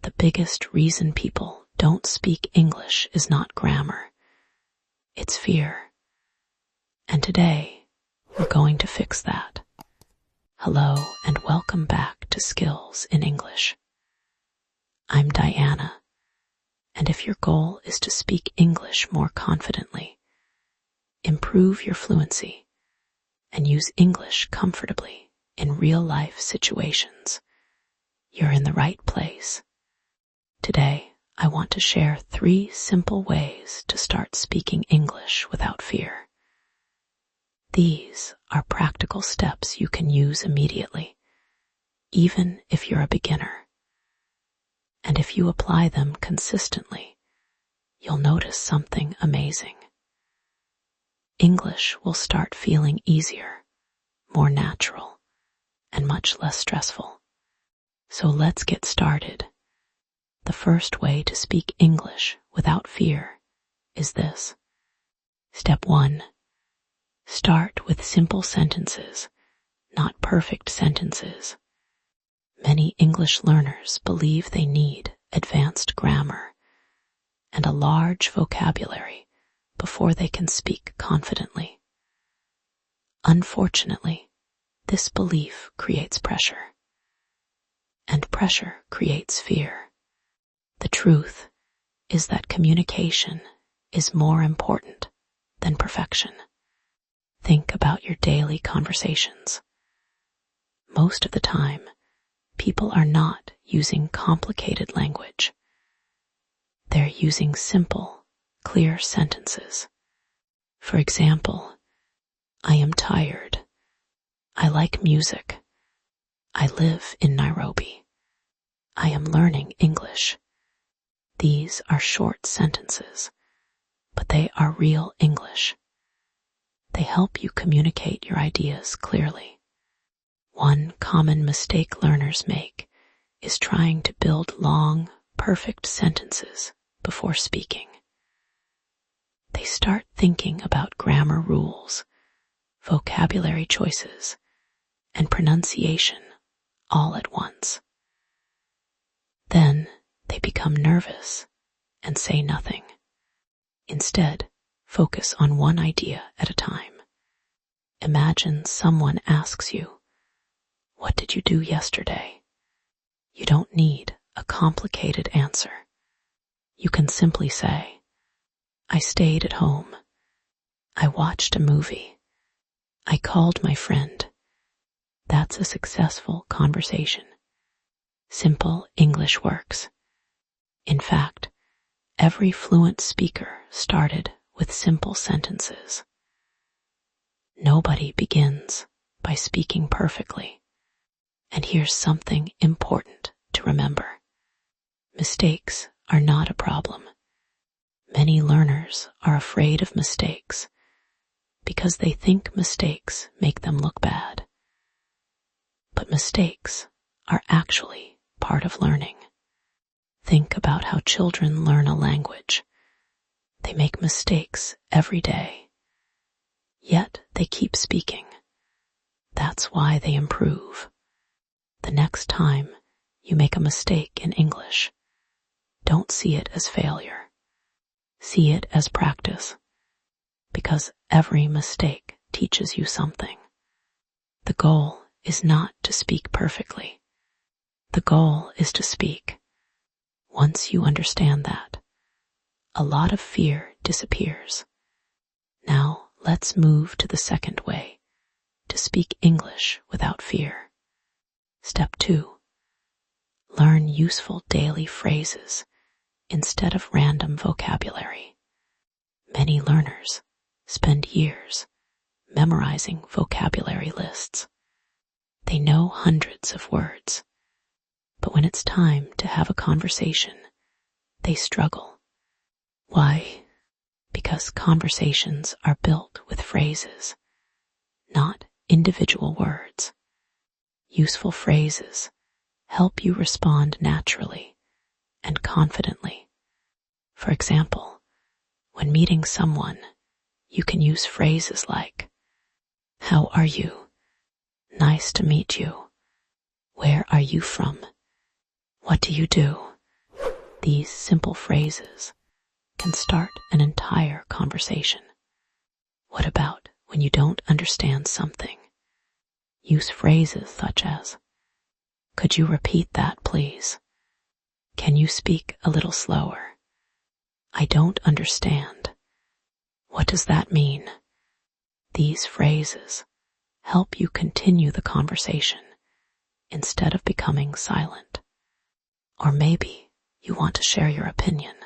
the biggest reason people don't speak English is not grammar. It's fear. And today, we're going to fix that. Hello and welcome back to Skills in English. I'm Diana, and if your goal is to speak English more confidently, improve your fluency, and use English comfortably in real-life situations, you're in the right place. Today, I want to share 3 simple ways to start speaking English without fear. These are practical steps you can use immediately, even if you're a beginner. And if you apply them consistently, you'll notice something amazing. English will start feeling easier, more natural, and much less stressful. So let's get started. The first way to speak English without fear is this. Step 1. Start with simple sentences, not perfect sentences. Many English learners believe they need advanced grammar and a large vocabulary before they can speak confidently. Unfortunately, this belief creates pressure, and pressure creates fear. The truth is that communication is more important than perfection. Think about your daily conversations. Most of the time, people are not using complicated language. They're using simple, clear sentences. For example, I am tired. I like music. I live in Nairobi. I am learning English. These are short sentences, but they are real English. They help you communicate your ideas clearly. One common mistake learners make is trying to build long, perfect sentences before speaking. They start thinking about grammar rules, vocabulary choices, and pronunciation all at once. Then they become nervous and say nothing. Instead, focus on one idea at a time. Imagine someone asks you, "What did you do yesterday?" You don't need a complicated answer. You can simply say, "I stayed at home. I watched a movie. I called my friend." That's a successful conversation. Simple English works. In fact, every fluent speaker started with simple sentences. Nobody begins by speaking perfectly. And here's something important to remember. Mistakes are not a problem. Many learners are afraid of mistakes because they think mistakes make them look bad. But mistakes are actually part of learning. Think about how children learn a language. They make mistakes every day, yet they keep speaking. That's why they improve. The next time you make a mistake in English, don't see it as failure. See it as practice, because every mistake teaches you something. The goal is not to speak perfectly. The goal is to speak. Once you understand that, a lot of fear disappears. Now let's move to the second way to speak English without fear. Step 2. Learn useful daily phrases instead of random vocabulary. Many learners spend years memorizing vocabulary lists. They know hundreds of words, but when it's time to have a conversation, they struggle. Why? Because conversations are built with phrases, not individual words. Useful phrases help you respond naturally and confidently. For example, when meeting someone, you can use phrases like, "How are you? Nice to meet you. Where are you from? What do you do?" These simple phrases can start an entire conversation. What about when you don't understand something? Use phrases such as, "Could you repeat that, please? Can you speak a little slower? I don't understand. What does that mean?" These phrases help you continue the conversation instead of becoming silent. Or maybe you want to share your opinion.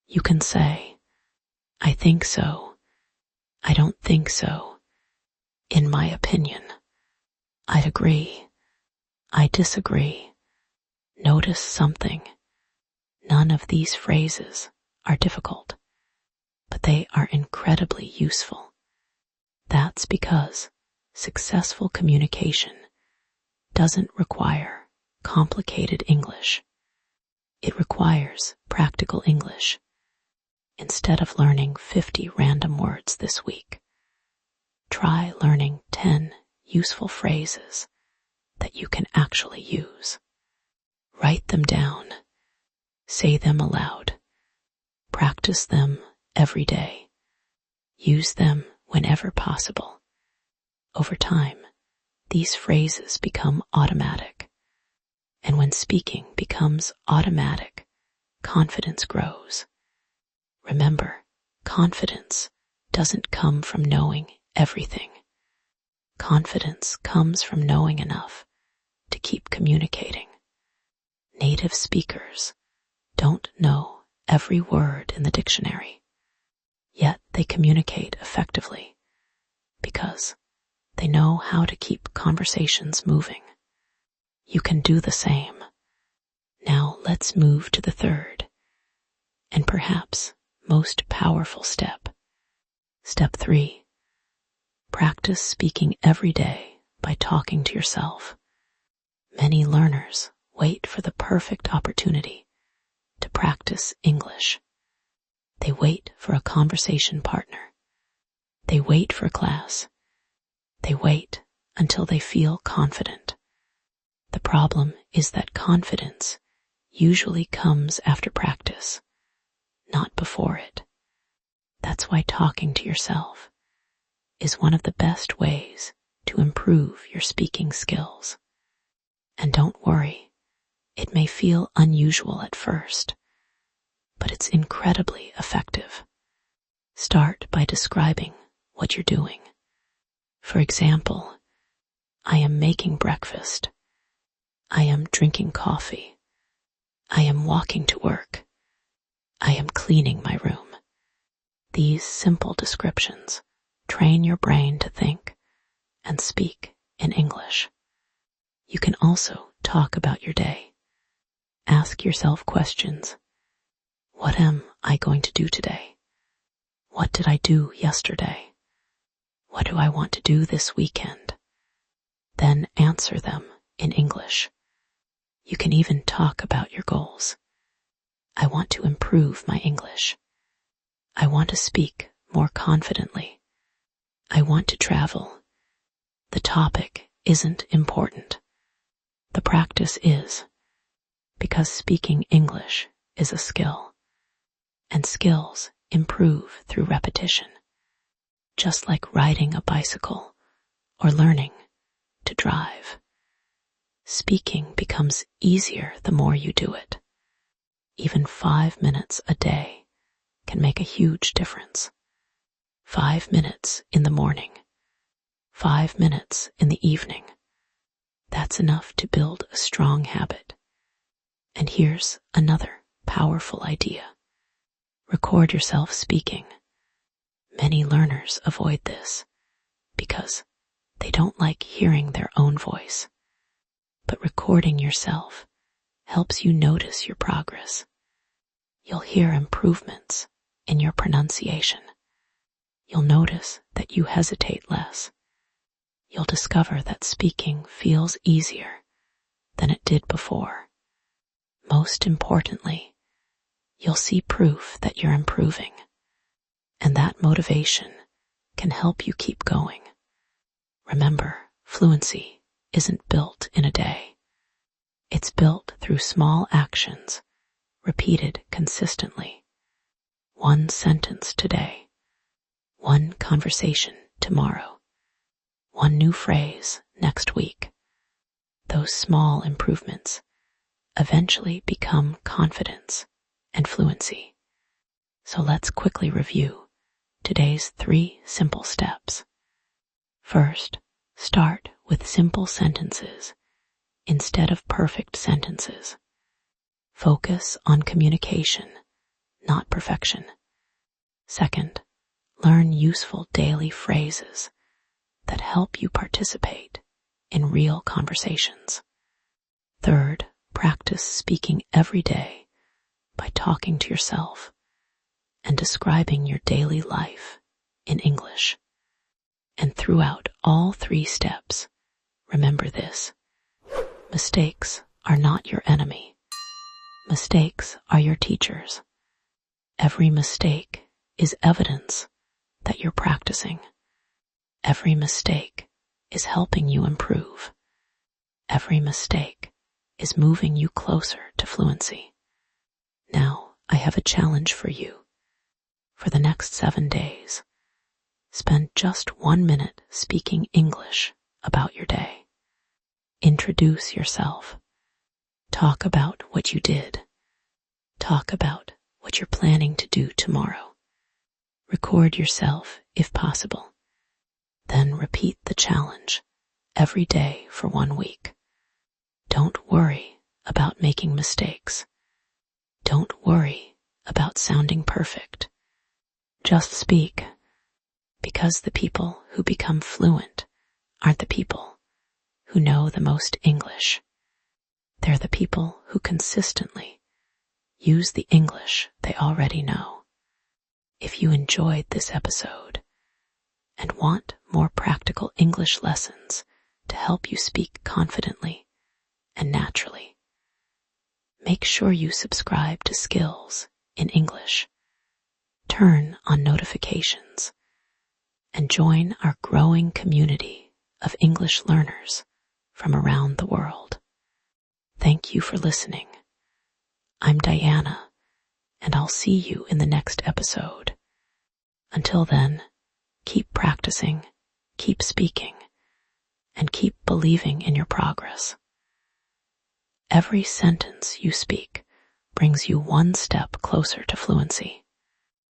You can say, "I think so. I don't think so. In my opinion. I'd agree. I disagree. Notice something." None of these phrases are difficult, but they are incredibly useful. That's because successful communication doesn't require complicated English. It requires practical English. Instead of learning 50 random words this week, try learning 10 useful phrases that you can actually use. Write them down. Say them aloud. Practice them every day. Use them whenever possible. Over time, these phrases become automatic. And when speaking becomes automatic, confidence grows. Remember, confidence doesn't come from knowing everything. Confidence comes from knowing enough to keep communicating. Native speakers don't know every word in the dictionary, yet they communicate effectively because they know how to keep conversations moving. You can do the same. Now let's move to the third and perhaps most powerful step. Step 3. Practice speaking every day by talking to yourself. Many learners wait for the perfect opportunity to practice English. They wait for a conversation partner. They wait for class. They wait until they feel confident. The problem is that confidence usually comes after practice, not before it. That's why talking to yourself is one of the best ways to improve your speaking skills. And don't worry, it may feel unusual at first, but it's incredibly effective. Start by describing what you're doing. For example, "I am making breakfast. I am drinking coffee. I am walking to work. I am cleaning my room." These simple descriptions train your brain to think and speak in English. You can also talk about your day. Ask yourself questions. What am I going to do today? What did I do yesterday? What do I want to do this weekend? Then answer them in English. You can even talk about your goals. "I want to improve my English. I want to speak more confidently. I want to travel." The topic isn't important. The practice is, because speaking English is a skill, and skills improve through repetition, just like riding a bicycle or learning to drive. Speaking becomes easier the more you do it. Even 5 minutes a day can make a huge difference. 5 minutes in the morning, 5 minutes in the evening. That's enough to build a strong habit. And here's another powerful idea. Record yourself speaking. Many learners avoid this because they don't like hearing their own voice. But recording yourself helps you notice your progress. You'll hear improvements in your pronunciation. You'll notice that you hesitate less. You'll discover that speaking feels easier than it did before. Most importantly, you'll see proof that you're improving, and that motivation can help you keep going. Remember, fluency isn't built in a day. It's built through small actions, repeated consistently. One sentence today, one conversation tomorrow, one new phrase next week. Those small improvements eventually become confidence and fluency. So let's quickly review today's 3 simple steps. First, start with simple sentences instead of perfect sentences. Focus on communication, not perfection. Second, learn useful daily phrases that help you participate in real conversations. Third, practice speaking every day by talking to yourself and describing your daily life in English. And throughout all 3 steps, remember this: mistakes are not your enemy. Mistakes are your teachers. Every mistake is evidence that you're practicing. Every mistake is helping you improve. Every mistake is moving you closer to fluency. Now, I have a challenge for you. For the next 7 days, spend just 1 minute speaking English about your day. Introduce yourself. Talk about what you did. Talk about what you're planning to do tomorrow. Record yourself if possible. Then repeat the challenge every day for 1 week. Don't worry about making mistakes. Don't worry about sounding perfect. Just speak, because the people who become fluent aren't the people who know the most English. They're the people who consistently use the English they already know. If you enjoyed this episode and want more practical English lessons to help you speak confidently and naturally, make sure you subscribe to Skills in English, turn on notifications, and join our growing community of English learners from around the world. Thank you for listening. I'm Diana, and I'll see you in the next episode. Until then, keep practicing, keep speaking, and keep believing in your progress. Every sentence you speak brings you 1 step closer to fluency.